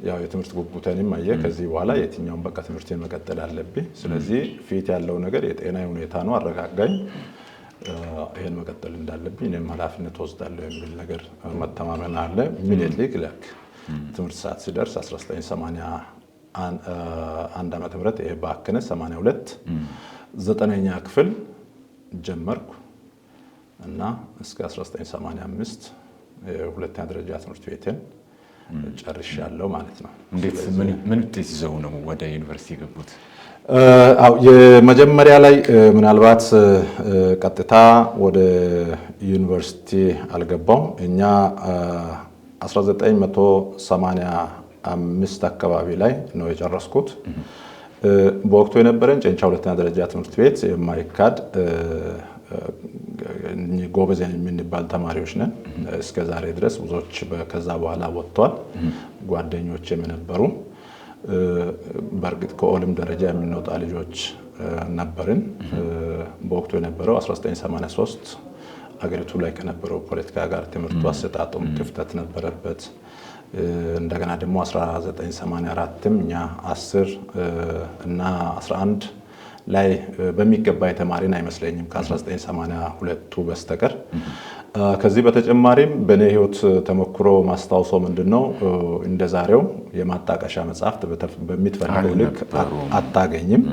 ያው የትምህርት ጉጉተንም አየ። ከዚህ በኋላ የትኛውን በቃ ትምህርቴን መቀጠል አለብኝ። ስለዚህ ፊት ያለው ነገር የጤና ሁኔታ ነው አረጋጋኝ። ይሄን መቀጠል እንዳለብኝ እኔም ኃላፊነት ወስዳለሁ የሚል ነገር መተማመን አለ። ኢሚዲየትሊ ክላክ ትምህርት ሰዓት ሲደርስ 1981 ዓመተ ምህረት ይሄ ባከነ 82 9ኛ ክፍል ጀመርኩ እና እስከ 1985 ሁለተኛ ደረጃ ትምህርት ቤቴን ጨርሻለሁ ማለት ነው። እንዴት ምን ውጤት ይዘው ነው ወደ ዩኒቨርሲቲ የገቡት? የመጀመሪያ ላይ ምናልባት ቀጥታ ወደ ዩኒቨርሲቲ አልገባም። እኛ 1985 አካባቢ ላይ ነው የጨረስኩት። በወቅቱ የነበረን ጨንቻ ሁለተኛ ደረጃ ትምህርት ቤት የማይካድ ጎበዝ የምንባል ተማሪዎች ነን። እስከ ዛሬ ድረስ ብዙዎች ከዛ በኋላ ወጥቷል ጓደኞች የነበሩ። በእርግጥ ከኦልም ደረጃ የምንወጣ ልጆች ነበርን። በወቅቱ የነበረው 1983 አገሪቱ ላይ ከነበረው ፖለቲካ ጋር ትምህርቱ አሰጣጡም ክፍተት ነበረበት። እንደገና ደግሞ 1984ም እኛ 10 እና 11 ላይ በሚገባ የተማሪን አይመስለኝም ከ1982ቱ በስተቀር። ከዚህ በተጨማሪም በኔ ህይወት ተሞክሮ ማስታወሰው ምንድነው እንደዛሬው የማጣቀሻ መጽሐፍት በሚትፈልገው ልክ አታገኝም።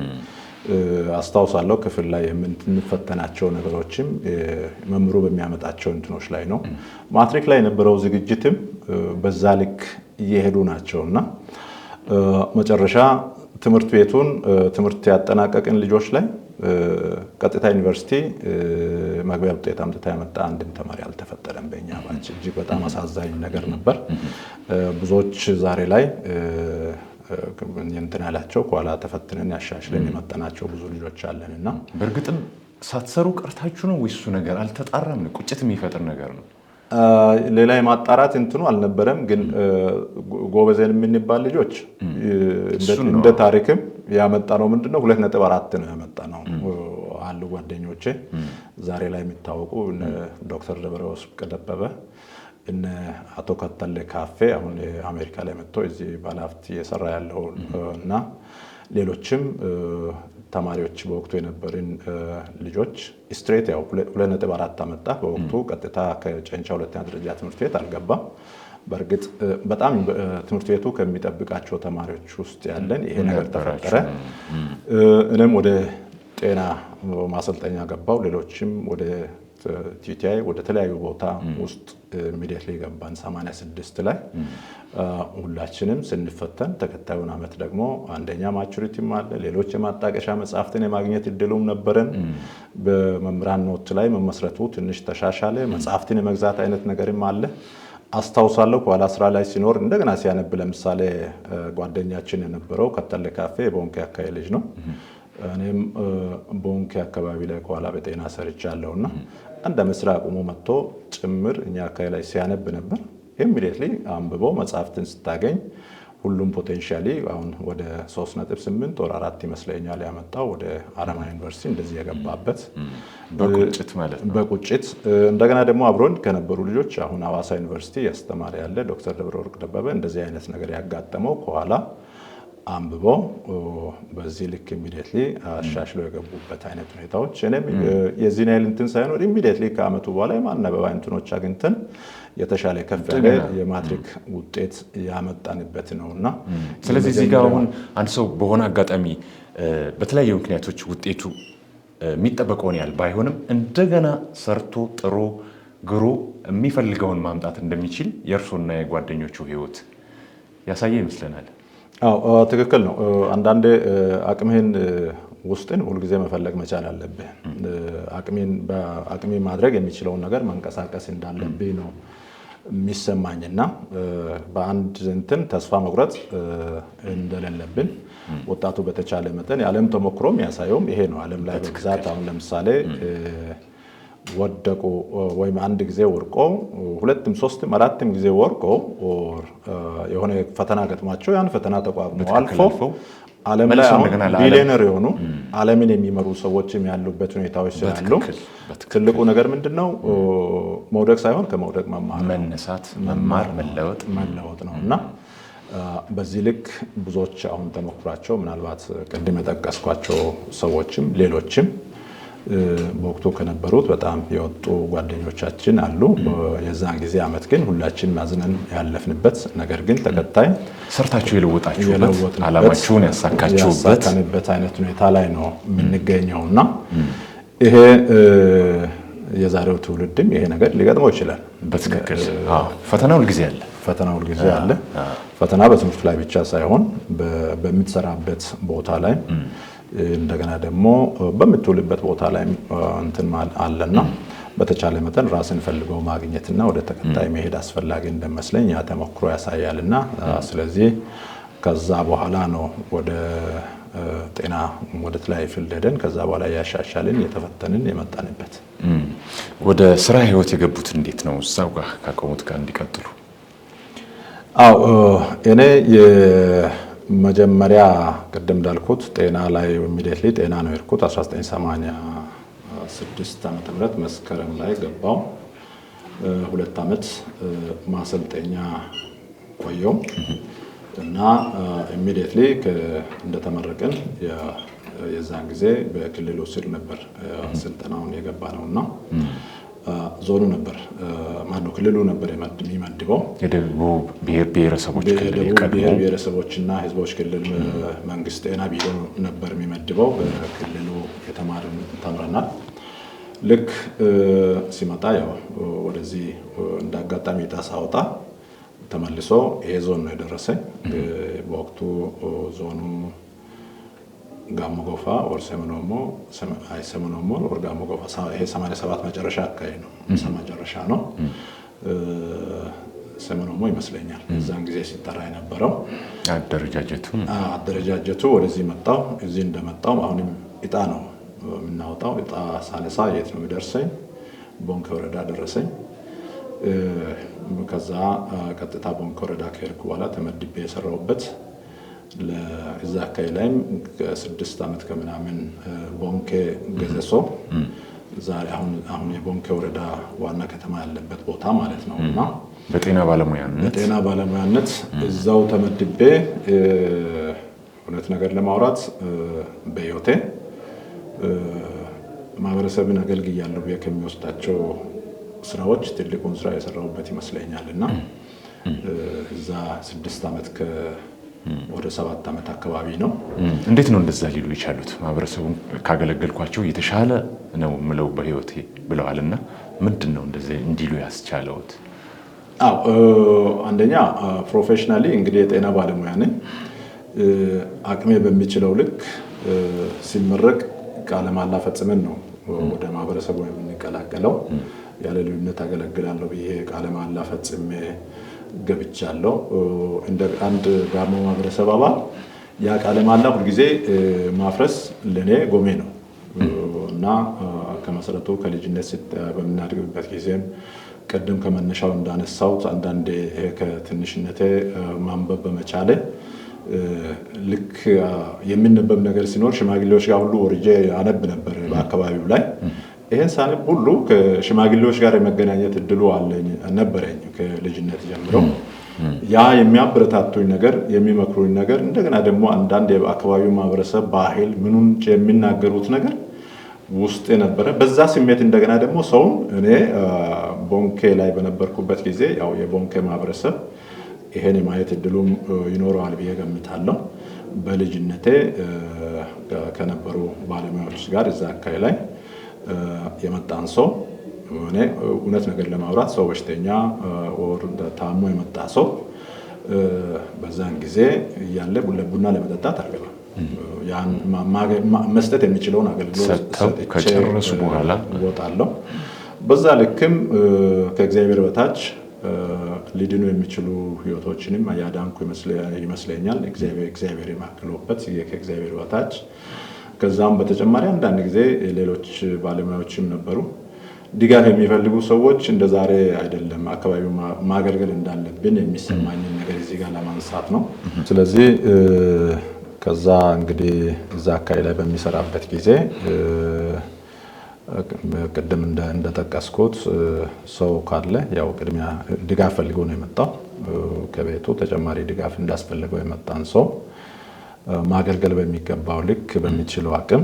አስታውሳለሁ ክፍል ላይ የምንፈተናቸው ነገሮችም መምሩ በሚያመጣቸው እንትኖች ላይ ነው። ማትሪክ ላይ የነበረው ዝግጅትም በዛ ልክ እየሄዱ ናቸውና መጨረሻ ትምህርት ቤቱን ትምህርት ያጠናቀቅን ልጆች ላይ ቀጥታ ዩኒቨርሲቲ መግቢያ ውጤት አምጥታ ያመጣ አንድም ተማሪ አልተፈጠረም በእኛ ባች። እጅግ በጣም አሳዛኝ ነገር ነበር። ብዙዎች ዛሬ ላይ እንትን ያላቸው ኋላ ተፈትነን ያሻሽለን የመጠናቸው ብዙ ልጆች አለንና በእርግጥም ሳትሰሩ ቀርታችሁ ነው ወይስ እሱ ነገር አልተጣራም? ቁጭት የሚፈጥር ነገር ነው። ሌላ የማጣራት እንትኑ አልነበረም። ግን ጎበዘን የምንባል ልጆች እንደ ታሪክም ያመጣ ነው ምንድነው 2.4 ነው ያመጣ ነው አሉ ጓደኞቼ ዛሬ ላይ የሚታወቁ ዶክተር ደበረውስ ቀደበበ እነ አቶ ከተለ ካፌ አሁን አሜሪካ ላይ መጥቶ እዚህ ባለሀብት እየሰራ ያለው እና ሌሎችም ተማሪዎች በወቅቱ የነበርን ልጆች ስትሬት ያው 2.4 አመጣ። በወቅቱ ቀጥታ ከጨንቻ ሁለተኛ ደረጃ ትምህርት ቤት አልገባም። በእርግጥ በጣም ትምህርት ቤቱ ከሚጠብቃቸው ተማሪዎች ውስጥ ያለን ይሄ ነገር ተፈጠረ። እኔም ወደ ጤና ማሰልጠኛ ገባው። ሌሎችም ወደ ቲቲአይ ወደ ተለያዩ ቦታ ውስጥ ኢሚዲየትሊ ገባን 86 ላይ ሁላችንም ስንፈተን ተከታዩን አመት ደግሞ አንደኛ ማቹሪቲም አለ ሌሎች የማጣቀሻ መጽሐፍትን የማግኘት እድሉም ነበረን። በመምህራን ኖት ላይ መመስረቱ ትንሽ ተሻሻለ። መጽሐፍትን የመግዛት አይነት ነገርም አለ። አስታውሳለሁ በኋላ ስራ ላይ ሲኖር እንደገና ሲያነብ ለምሳሌ ጓደኛችን የነበረው ከተለ ካፌ ቦንኬ አካባቢ ልጅ ነው። እኔም ቦንኬ አካባቢ ላይ በኋላ በጤና ሰርቻለሁና አንድ መስራ አቁሞ መጥቶ ጭምር እኛ አካባቢ ላይ ሲያነብ ነበር። ኢሚዲየትሊ አንብቦ መጽሐፍትን ስታገኝ ሁሉም ፖቴንሻሊ አሁን ወደ 3.8 ወር 4 ይመስለኛል ያመጣው ወደ ሐረማያ ዩኒቨርሲቲ እንደዚህ የገባበት በቁጭት ማለት ነው። በቁጭት እንደገና ደግሞ አብሮን ከነበሩ ልጆች አሁን ሐዋሳ ዩኒቨርሲቲ ያስተማረ ያለ ዶክተር ደብረወርቅ ደበበ እንደዚህ አይነት ነገር ያጋጠመው ከኋላ አንብቦ በዚህ ልክ ኢሚዲየትሊ አሻሽለው የገቡበት አይነት ሁኔታዎች እኔም የዚህ ናይል እንትን ሳይኖር ኢሚዲየትሊ ከአመቱ በኋላ የማነበብ እንትኖች አግኝተን የተሻለ ከፍ ያለ የማትሪክ ውጤት ያመጣንበት ነውና ስለዚህ እዚህ ጋር አሁን አንድ ሰው በሆነ አጋጣሚ በተለያዩ ምክንያቶች ውጤቱ የሚጠበቀውን ያህል ባይሆንም እንደገና ሰርቶ ጥሮ ግሮ የሚፈልገውን ማምጣት እንደሚችል የእርሶና የጓደኞቹ ህይወት ያሳየ ይመስለናል። አዎ ትክክል ነው። አንዳንዴ አቅምህን ውስጥን ሁሉ ጊዜ መፈለግ መቻል አለብህ። አቅሜ ማድረግ የሚችለውን ነገር መንቀሳቀስ እንዳለብኝ ነው የሚሰማኝና በአንድ እንትን ተስፋ መቁረጥ እንደሌለብን ወጣቱ በተቻለ መጠን የዓለም ተሞክሮም ያሳየውም ይሄ ነው። ዓለም ላይ በብዛት አሁን ለምሳሌ ወደቁ ወይም አንድ ጊዜ ወርቆ ሁለትም ሶስትም አራትም ጊዜ ወርቆ የሆነ ፈተና ገጥሟቸው ያን ፈተና ተቋቁመው አልፎ ዓለም ላይ ቢሊየነር የሆኑ ዓለምን የሚመሩ ሰዎችም ያሉበት ሁኔታዎች ስላሉ ትልቁ ነገር ምንድነው መውደቅ ሳይሆን ከመውደቅ መማር መነሳት መማር መለወጥ ነውና በዚህ ልክ ብዙዎች አሁን ተሞክሯቸው ምናልባት ቅድም የጠቀስኳቸው ሰዎችም ሌሎችም በወቅቱ ከነበሩት በጣም የወጡ ጓደኞቻችን አሉ። የዛን ጊዜ አመት ግን ሁላችን ማዝነን ያለፍንበት ነገር ግን ተከታይ ሰርታችሁ የለወጣችሁበት ዓላማችሁን ያሳካችሁበት አይነት ሁኔታ ላይ ነው የምንገኘውና ይሄ የዛሬው ትውልድም ይሄ ነገር ሊገጥመው ይችላል። በትክክል ፈተናው ጊዜ አለ። ፈተና በትምህርት ላይ ብቻ ሳይሆን በምትሰራበት ቦታ ላይ እንደገና ደግሞ በምትውልበት ቦታ ላይ እንትን አለና በተቻለ መጠን ራስን ፈልገው ማግኘትና ወደ ተከታይ መሄድ አስፈላጊ እንደመስለኝ ያ ተሞክሮ ያሳያልና ስለዚህ ከዛ በኋላ ነው ወደ ጤና ወደ ተለያየ ፊልድ ሄደን ከዛ በኋላ ያሻሻልን የተፈተንን የመጣንበት። ወደ ስራ ህይወት የገቡት እንዴት ነው? እዛው ጋር ካቆሙት ጋር እንዲቀጥሉ። አዎ እኔ መጀመሪያ ቀደም እንዳልኩት ጤና ላይ ኢሚዲየትሊ ጤና ነው የሄድኩት 1986 ዓመተ ምህረት መስከረም ላይ ገባው። 2 አመት ማሰልጠኛ ቆየው እና ኢሚዲየትሊ እንደተመረቀን የዛን ጊዜ በክልሉ ስር ነበር ስልጠናውን የገባ ነውና ዞኑ ነበር ማነው ክልሉ ነበር የሚመድበው የደቡብ ብሔረሰቦችና ህዝቦች ክልል መንግስት ጤና ቢሮ ነበር የሚመድበው። በክልሉ የተማርን ተምረናል። ልክ ሲመጣ ያው ወደዚህ እንዳጋጣሚ ታሳውጣ ተመልሶ ይሄ ዞን ነው የደረሰኝ። በወቅቱ ዞኑ ጋሞ ጎፋ ወር ሰመኖሞ ወር ጋሞ ጎፋ ይሄ 87 መጨረሻ አካባቢ ነው መጨረሻ ነው ሰመኖሞ ይመስለኛል እዛን ጊዜ ሲጠራ የነበረው አደረጃጀቱ ወደዚህ መጣው። እዚህ እንደመጣው አሁንም እጣ ነው የምናወጣው። እጣ ሳነሳ የት ነው የሚደርሰኝ? ቦንኬ ወረዳ ደረሰኝ። ከዛ ቀጥታ ቦንኬ ወረዳ ከሄድኩ በኋላ ተመድቤ የሰራሁበት ለዛ አካባቢ ላይም 6 አመት ከምናምን ቦንኬ ገዘሶ ዛሬ አሁን የቦንኬ ወረዳ ዋና ከተማ ያለበት ቦታ ማለት ነውና በጤና ባለሙያነት እዛው ተመድቤ እውነት ነገር ለማውራት በህይወቴ ማህበረሰብን አገልግያለሁ ከሚወስዳቸው ስራዎች ትልቁን ስራ የሰራሁበት ይመስለኛልና እዛ 6 ዓመት ወደ 7 ዓመት አካባቢ ነው። እንዴት ነው እንደዛ ሊሉ የቻሉት? ማህበረሰቡን ካገለገልኳቸው የተሻለ ነው ምለው በህይወቴ ብለዋልና ምንድነው እንደዚህ እንዲሉ ያስቻለውት? አንደኛ ፕሮፌሽናሊ እንግዲህ የጤና ባለሙያ ነኝ። አቅሜ በሚችለው ልክ ሲመረቅ ቃለ መሃላ ፈጽመን ነው ወደ ማህበረሰቡ የምንቀላቀለው። ያለ ልዩነት አገለግላለሁ ብዬ ቃለ መሃላ ፈጽሜ ገብቻለሁ። እንደ አንድ ጋሞ ማህበረሰብ አባል ያ ቃለ መሃላ ሁልጊዜ ማፍረስ ለኔ ጎሜ ነው እና ከመሰረቱ ከልጅነት በምናድግበት ጊዜም ቀደም ከመነሻው እንዳነሳሁት አንዳንዴ ከትንሽነቴ ማንበብ በመቻሌ ልክ የሚነበብ ነገር ሲኖር ሽማግሌዎች ጋር ሁሉ ወርጄ አነብ ነበር በአካባቢው ላይ። ይሄን ሳነብ ሁሉ ከሽማግሌዎች ጋር የመገናኘት እድሉ ነበረኝ ከልጅነት ጀምሮ። ያ የሚያበረታቱኝ ነገር የሚመክሩኝ ነገር እንደገና ደግሞ አንዳንድ የአካባቢው ማህበረሰብ ባህል ምኑን የሚናገሩት ነገር ውስጥ ነበረ። በዛ ስሜት እንደገና ደግሞ ሰውን እኔ ቦንኬ ላይ በነበርኩበት ጊዜ ያው የቦንኬ ማህበረሰብ ይሄን የማየት እድሉም ይኖረዋል ብዬ ገምታለሁ። በልጅነቴ ከነበሩ ባለሙያዎች ጋር እዛ አካባቢ ላይ የመጣን ሰው እኔ እውነት ነገር ለማውራት ሰው በሽተኛ ወር ታሞ የመጣ ሰው በዛን ጊዜ ያለ ቡና ለመጠጣት አልገባም። ያን መስጠት የሚችለውን አገልግሎት ከጨረሱ በኋላ ወጣለሁ። በዛ ልክም ከእግዚአብሔር በታች ሊድኑ የሚችሉ ህይወቶችንም ያዳንኩ ይመስለኛል። እግዚአብሔር የማክሎበት ከእግዚአብሔር በታች። ከዛም በተጨማሪ አንዳንድ ጊዜ ሌሎች ባለሙያዎችም ነበሩ። ድጋፍ የሚፈልጉ ሰዎች እንደ ዛሬ አይደለም አካባቢው ማገልገል እንዳለብን የሚሰማኝን ነገር እዚህ ጋር ለማንሳት ነው። ስለዚህ ከዛ እንግዲህ እዛ አካባቢ ላይ በሚሰራበት ጊዜ ቅድም እንደጠቀስኩት ሰው ካለ ያው ቅድሚያ ድጋፍ ፈልጎ ነው የመጣው። ከቤቱ ተጨማሪ ድጋፍ እንዳስፈልገው የመጣን ሰው ማገልገል በሚገባው ልክ በሚችለው አቅም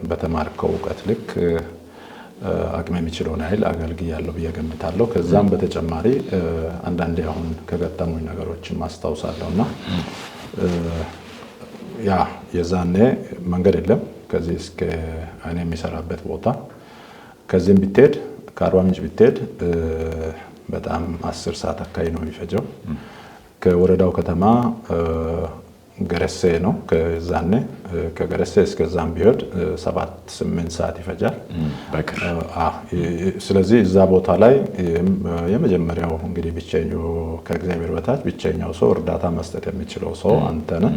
በተማርከው እውቀት ልክ አቅም የሚችለውን ያህል አገልግያለሁ ብዬ ገምታለሁ። ከዛም በተጨማሪ አንዳንዴ አሁን ከገጠሙኝ ነገሮችን ማስታውሳለሁና ያ የዛኔ መንገድ የለም ከዚህ እስከ እኔ የሚሰራበት ቦታ። ከዚህም ብትሄድ ከአርባ ምንጭ ብትሄድ በጣም 10 ሰዓት አካባቢ ነው የሚፈጀው። ከወረዳው ከተማ ገረሴ ነው። ከዛኔ ከገረሴ እስከዛም ቢሄድ 7-8 ሰዓት ይፈጃል። ስለዚህ እዛ ቦታ ላይ የመጀመሪያው እንግዲህ ብቸኛው ከእግዚአብሔር በታች ብቸኛው ሰው እርዳታ መስጠት የሚችለው ሰው አንተ ነህ።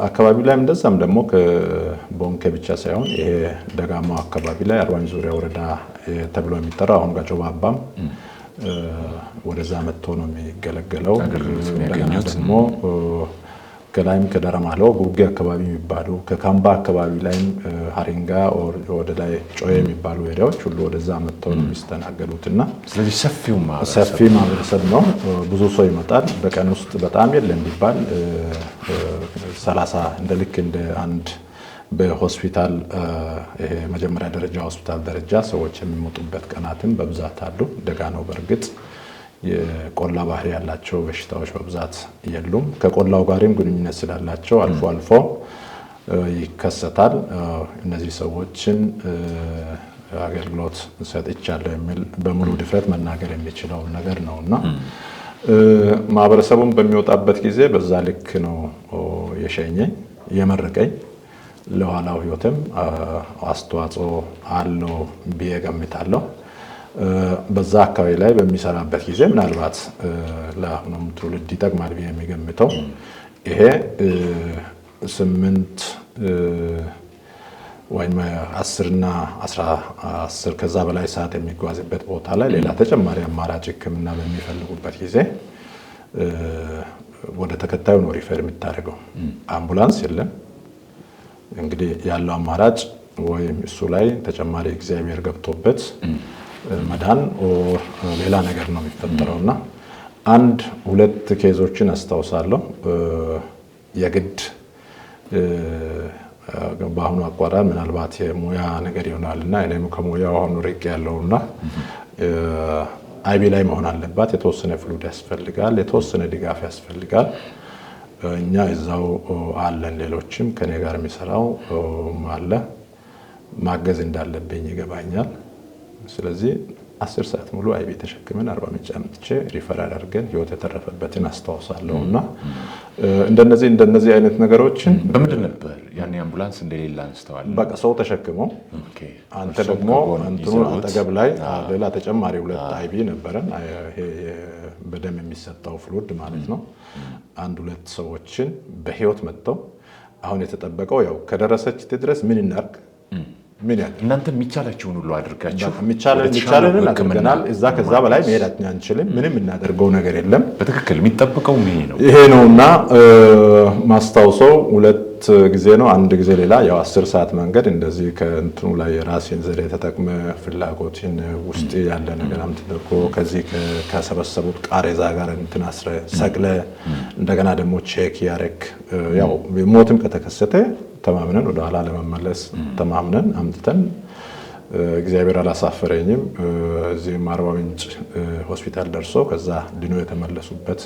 አካባቢው ላይም እንደዛም ደግሞ ከቦንኬ ብቻ ሳይሆን ይሄ ደጋማው አካባቢ ላይ አርባ ምንጭ ዙሪያ ወረዳ ተብሎ የሚጠራው አሁን ጋጮ ባባም ወደዛ መጥቶ ነው የሚገለገለው። ደግሞ ከላይም ከደረማለው ጉጌ አካባቢ የሚባሉ ከካምባ አካባቢ ላይም ሀሪንጋ ወደ ላይ ጮዬ የሚባሉ ኤሪያዎች ሁሉ ወደዛ መጥተው ነው የሚስተናገዱትና ስለዚህ ሰፊ ማህበረሰብ ነው። ብዙ ሰው ይመጣል። በቀን ውስጥ በጣም የለም ቢባል 30 እንደ ልክ እንደ አንድ በሆስፒታል መጀመሪያ ደረጃ ሆስፒታል ደረጃ ሰዎች የሚሞቱበት ቀናትም በብዛት አሉ። ደጋ ነው በእርግጥ የቆላ ባህሪ ያላቸው በሽታዎች በብዛት የሉም። ከቆላው ጋርም ግንኙነት ስላላቸው አልፎ አልፎ ይከሰታል። እነዚህ ሰዎችን አገልግሎት ሰጥቻለሁ የሚል በሙሉ ድፍረት መናገር የሚችለው ነገር ነውና ማህበረሰቡን በሚወጣበት ጊዜ በዛ ልክ ነው የሸኘኝ የመረቀኝ። ለኋላው ህይወትም አስተዋጽኦ አለው ብዬ ገምታለሁ። በዛ አካባቢ ላይ በሚሰራበት ጊዜ ምናልባት ለአሁኑም ትውልድ ይጠቅማል ብዬ የሚገምተው ይሄ 8 ወይም 10 እና 10 ከዛ በላይ ሰዓት የሚጓዝበት ቦታ ላይ ሌላ ተጨማሪ አማራጭ ሕክምና በሚፈልጉበት ጊዜ ወደ ተከታዩ ነው ሪፈር የምታደርገው። አምቡላንስ የለም። እንግዲህ ያለው አማራጭ ወይም እሱ ላይ ተጨማሪ እግዚአብሔር ገብቶበት መዳን ሌላ ነገር ነው የሚፈጠረውና 1-2 ኬዞችን አስታውሳለሁ። የግድ በአሁኑ አቋራጭ ምናልባት የሙያ ነገር ይሆናልና እኔም ከሙያው አሁን ርቄ ያለውና አይቢ ላይ መሆን አለባት። የተወሰነ ፍሉድ ያስፈልጋል፣ የተወሰነ ድጋፍ ያስፈልጋል። እኛ እዛው አለን፣ ሌሎችም ከኔ ጋር የሚሰራው አለ። ማገዝ እንዳለብኝ ይገባኛል። ስለዚህ 10 ሰዓት ሙሉ አይቢ ተሸክመን 40 ምንጭ አምጥቼ ሪፈር አድርገን ህይወት የተረፈበትን አስታውሳለሁና እንደነዚህ አይነት ነገሮችን በምንድን ነበር ያኔ አምቡላንስ እንደሌለ አንስተዋል። በቃ ሰው ተሸክሞ አንተ ደግሞ እንትኑ አጠገብ ላይ ሌላ ተጨማሪ 2 አይቢ ነበረን። ይሄ በደም የሚሰጠው ፍሉድ ማለት ነው። 1-2 ሰዎችን በህይወት መጥተው አሁን የተጠበቀው ያው ከደረሰች ድረስ ምን እናርግ ምን ያህል እናንተ የሚቻላችሁን ሁሉ አድርጋችሁ የሚቻለንን አድርገናል። እዛ ከዛ በላይ መሄድ አንችልም። ምንም እናደርገው ነገር የለም። በትክክል የሚጠበቀው ይሄ ነውና ማስታውሰው 2 ጊዜ ነው። አንድ ጊዜ ሌላ ያው 10 ሰዓት መንገድ እንደዚህ ከእንትኑ ላይ የራሴን ዘዴ ተጠቅመ ፍላጎትን ውስጥ ያለ ነገር አምጥተቆ ከዚህ ከሰበሰቡት ቃሬዛ ጋር እንትን አስረ ሰቅለ እንደገና ደግሞ ቼክ ያረክ ያው ሞትም ከተከሰተ ተማምነን ወደ ኋላ ለመመለስ ተማምነን አምጥተን እግዚአብሔር አላሳፈረኝም። እዚህ አርባ ምንጭ ሆስፒታል ደርሶ ከዛ ድኖ የተመለሱበት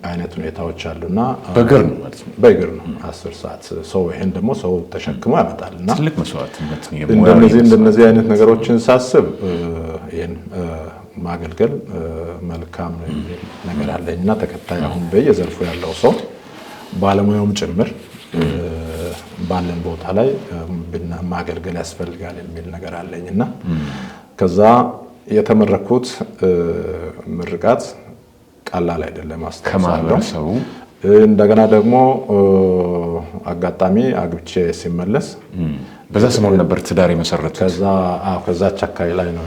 አይነት ሁኔታዎች አሉና በእግር ነው ማለት ነው። በእግር ነው 10 ሰዓት ሰው ይሄን ደግሞ ሰው ተሸክሞ ያመጣልና ትልቅ መስዋዕትነት ነው። እንደነዚህ አይነት ነገሮችን ሳስብ ይሄን ማገልገል መልካም ነው የሚል ነገር አለኝና ተከታይ አሁን በየዘርፉ ያለው ሰው ባለሙያውም ጭምር ባለን ቦታ ላይ ማገልገል ያስፈልጋል የሚል ነገር አለኝና ከዛ የተመረኩት ምርቃት ቀላል አይደለም። ከማህበረሰቡ እንደገና ደግሞ አጋጣሚ አግብቼ ሲመለስ በዛ ሰሞን ነበር ትዳር የመሰረቱት። ከዛች አካባቢ ላይ ነው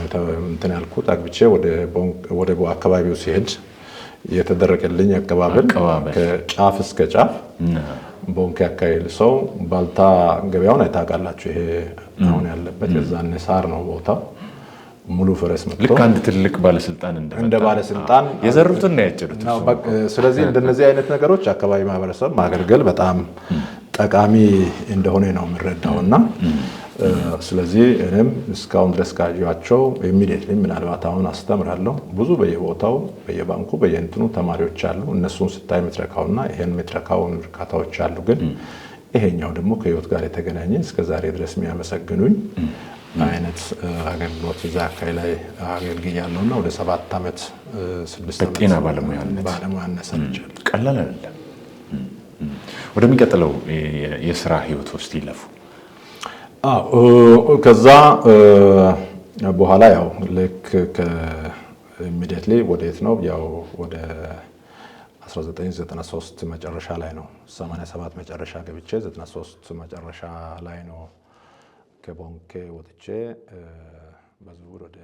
እንትን ያልኩት። አግብቼ ወደ አካባቢው ሲሄድ የተደረገልኝ አቀባበል ከጫፍ እስከ ጫፍ ቦንኬ አካባቢ ሰው ባልታ ገበያውን አይታወቃላችሁ። ይሄ አሁን ያለበት የዛኔ ሳር ነው ቦታው። ሙሉ ፈረስ መጥቶ ልክ አንድ ትልቅ ባለስልጣን እንደ ባለስልጣን የዘሩትን ነው ያጨዱት። ስለዚህ እንደነዚህ አይነት ነገሮች አካባቢ ማህበረሰብ ማገልገል በጣም ጠቃሚ እንደሆነ ነው የምረዳውና ስለዚህ እኔም እስካሁን ድረስ ካዩአቸው ኢሚዲየትሊ ምናልባት አሁን አስተምራለሁ። ብዙ በየቦታው በየባንኩ በየእንትኑ ተማሪዎች አሉ። እነሱን ስታይ የምትረካውና ይሄን የምትረካውን እርካታዎች አሉ። ግን ይሄኛው ደግሞ ከህይወት ጋር የተገናኘ እስከዛሬ ድረስ የሚያመሰግኑኝ አይነት አገልግሎት እዛ አካባቢ ላይ አገልግያለሁና ወደ 7 ዓመት 6 ዓመት በጤና ባለሙያነት ሰርቻለሁ። ቀላል አይደለም። ወደሚቀጥለው የስራ ህይወት ውስጥ ይለፉ። ከዛ በኋላ ያው ልክ ኢሚዲየትሊ ወዴት ነው ያው ወደ 1993 መጨረሻ ላይ ነው 87 መጨረሻ ገብቼ 93 መጨረሻ ላይ ነው ከቦንኬ ወጥቼ በዝውውር ወደ